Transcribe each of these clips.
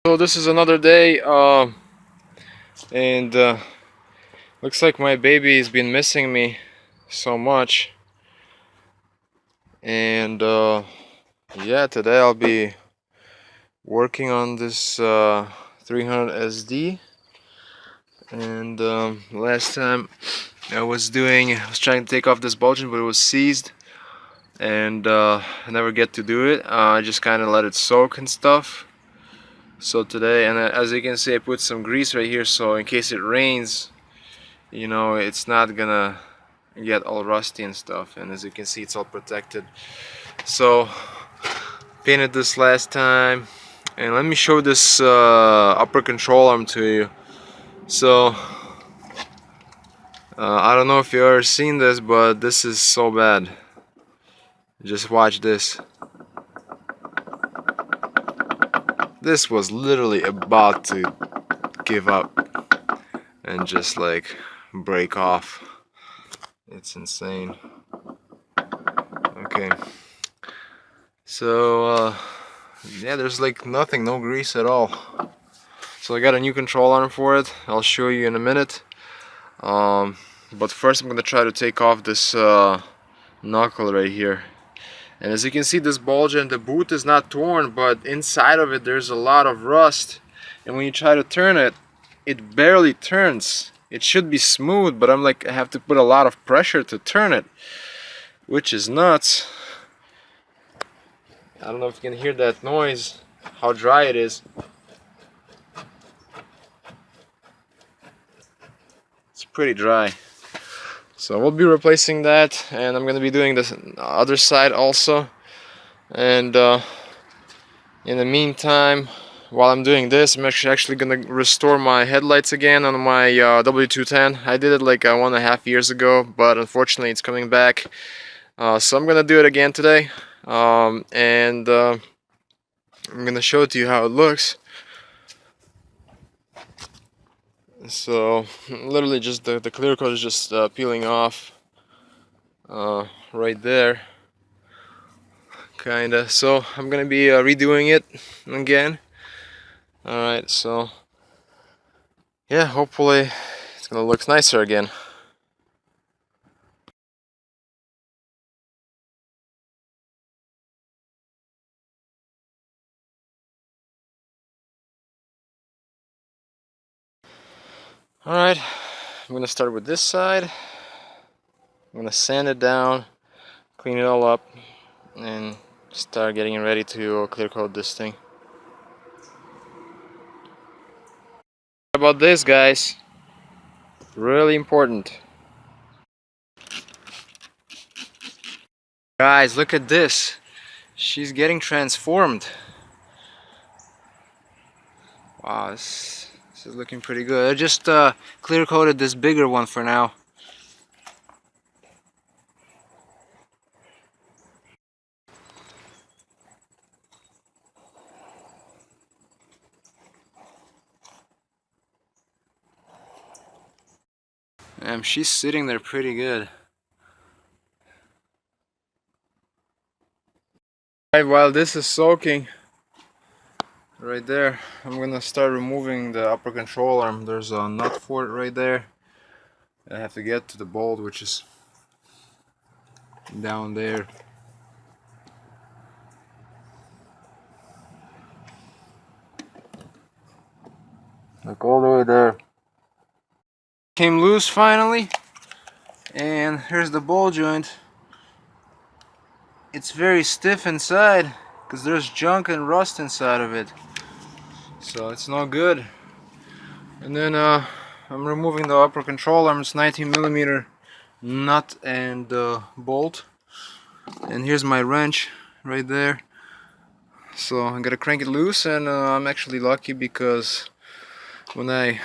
So this is another day, and looks like my baby has been missing me so much. And yeah, today I'll be working on this 300 SD. And last time I was trying to take off this bulgeon, but it was seized, and I never get to do it. I just kind of let it soak and stuff. So today, and as you can see, I put some grease right here, so in case it rains, you know, it's not gonna get all rusty and stuff. And as you can see, it's all protected. So painted this last time, and let me show this upper control arm to you. So I don't know if you ever seen this, but this is so bad. Just watch this. This was literally about to give up and just like break off. It's insane. Okay, so yeah, there's like nothing, no grease at all. So I got a new control arm for it. I'll show you in a minute. But first I'm gonna try to take off this knuckle right here. And as you can see, this bulge and the boot is not torn, but inside of it there's a lot of rust. And when you try to turn it, it barely turns. It should be smooth, but I have to put a lot of pressure to turn it, which is nuts. I don't know if you can hear that noise, how dry it is. It's pretty dry. So we'll be replacing that, and I'm gonna be doing this other side also. And in the meantime, while I'm doing this, I'm actually gonna restore my headlights again on my W210. I did it like 1.5 years ago, but unfortunately it's coming back. So I'm gonna do it again today, and I'm gonna show it to you how it looks. So literally just the clear coat is just peeling off right there, kinda. So I'm gonna be redoing it again. Alright, so yeah, hopefully it's gonna look nicer again. Alright, I'm gonna start with this side. I'm gonna sand it down, clean it all up, and start getting ready to clear coat this thing. How about this, guys? Really important. Guys, look at this. She's getting transformed. Wow, this is looking pretty good. I just clear coated this bigger one for now. She's sitting there pretty good. Alright, while this is soaking right there, I'm gonna start removing the upper control arm. There's a nut for it right there. I have to get to the bolt, which is down there. Like all the way there. Came loose finally, and here's the ball joint. It's very stiff inside because there's junk and rust inside of it, so it's not good. And then I'm removing the upper control arm. It's 19mm nut and bolt, and here's my wrench right there. So I'm gonna crank it loose, and I'm actually lucky because when I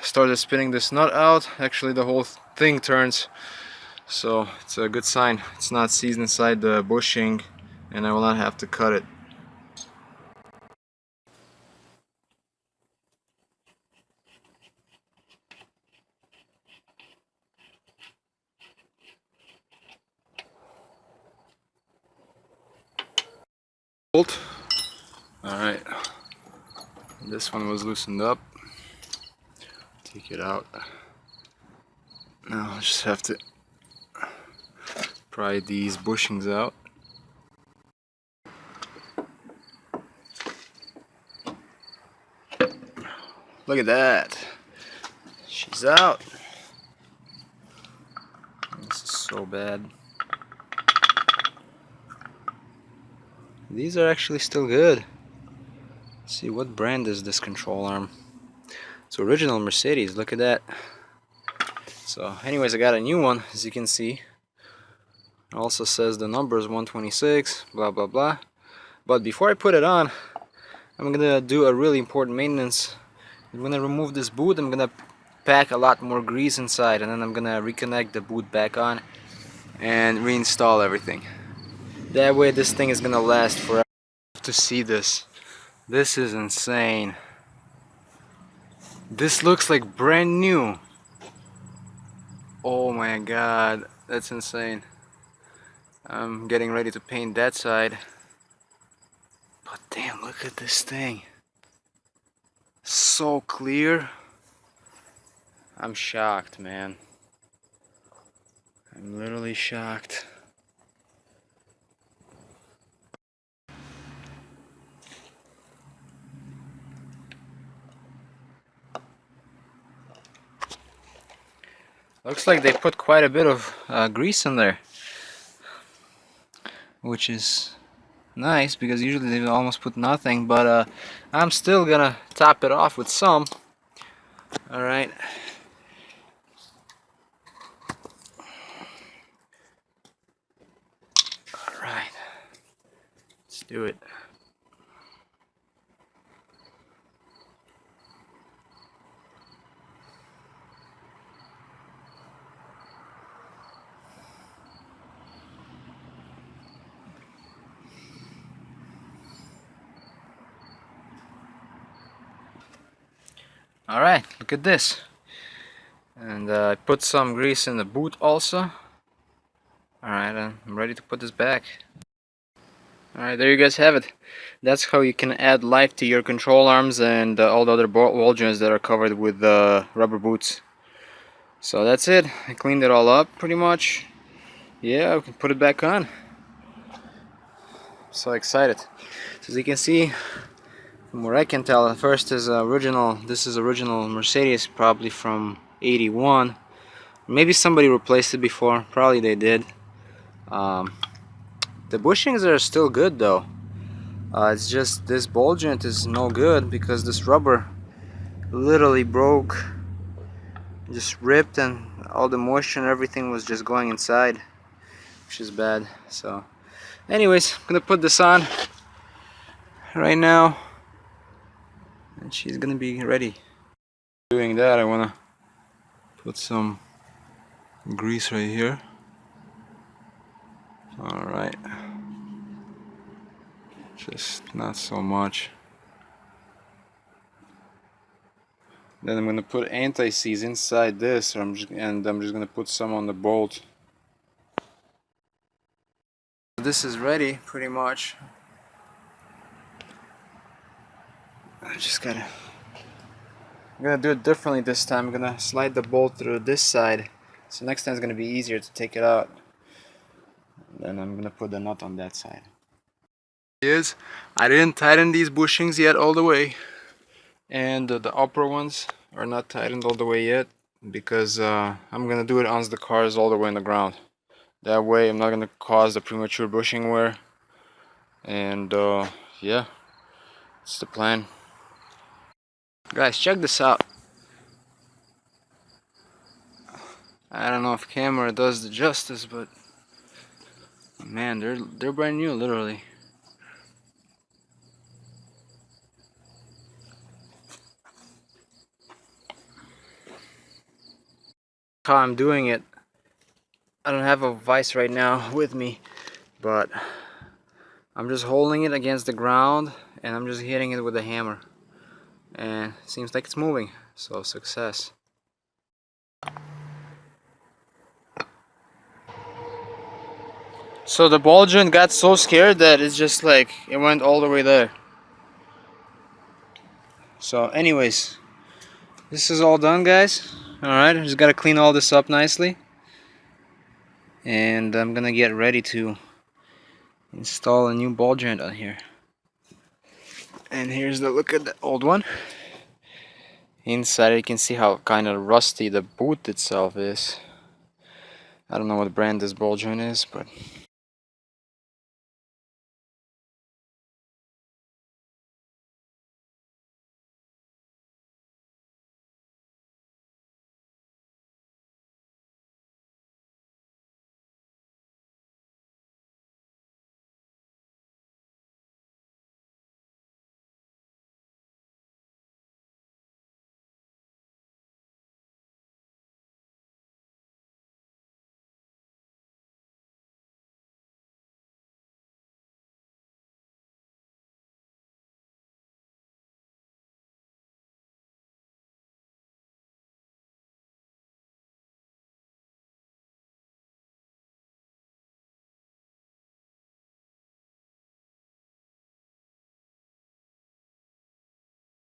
started spinning this nut out, actually the whole thing turns. So it's a good sign. It's not seized inside the bushing, and I will not have to cut it. Bolt. Alright. This one was loosened up. Take it out. Now I just have to pry these bushings out. Look at that. She's out. This is so bad. These are actually still good. Let's see, what brand is this control arm? It's original Mercedes, look at that. So anyways, I got a new one, as you can see. It also says the number is 126, blah blah blah. But before I put it on, I'm gonna do a really important maintenance. When I remove this boot, I'm gonna pack a lot more grease inside, and then I'm gonna reconnect the boot back on and reinstall everything. That way this thing is gonna last forever. To see this. This is insane. This looks like brand new. Oh my god, that's insane. I'm getting ready to paint that side. But damn, look at this thing. So clear. I'm shocked, man. I'm literally shocked. Looks like they put quite a bit of grease in there, which is nice because usually they almost put nothing, but I'm still gonna top it off with some. Alright. Alright. Let's do it. Alright, look at this. And I put some grease in the boot also. Alright, I'm ready to put this back. Alright, there you guys have it. That's how you can add life to your control arms and all the other ball joints that are covered with rubber boots. So that's it. I cleaned it all up pretty much. Yeah, we can put it back on. So excited. So as you can see, from what I can tell, first is original. This is original Mercedes, probably from '81. Maybe somebody replaced it before. Probably they did. The bushings are still good though. It's just this ball joint is no good because this rubber literally broke, just ripped, and all the moisture and everything was just going inside, which is bad. So anyways, I'm gonna put this on right now and she's gonna be ready. Doing that, I wanna put some grease right here. Alright, just not so much. Then I'm gonna put anti-seize inside this, and I'm just gonna put some on the bolt. This is ready pretty much. I'm gonna do it differently this time. I'm gonna slide the bolt through this side, so next time it's gonna be easier to take it out. Then I'm gonna put the nut on that side. I didn't tighten these bushings yet all the way, and the upper ones are not tightened all the way yet because I'm gonna do it once the car is all the way in the ground. That way I'm not gonna cause the premature bushing wear, and yeah, it's the plan. Guys, check this out. I don't know if camera does the justice, but man, they're brand new, literally. How I'm doing it, I don't have a vise right now with me, but I'm just holding it against the ground and I'm just hitting it with a hammer, and it seems like it's moving, so success. So the ball joint got so scared that it's just like it went all the way there. So anyways, this is all done, guys. Alright, just gotta clean all this up nicely, and I'm gonna get ready to install a new ball joint on here. And here's the look at the old one. Inside you can see how kind of rusty the boot itself is. I don't know what brand this ball joint is, but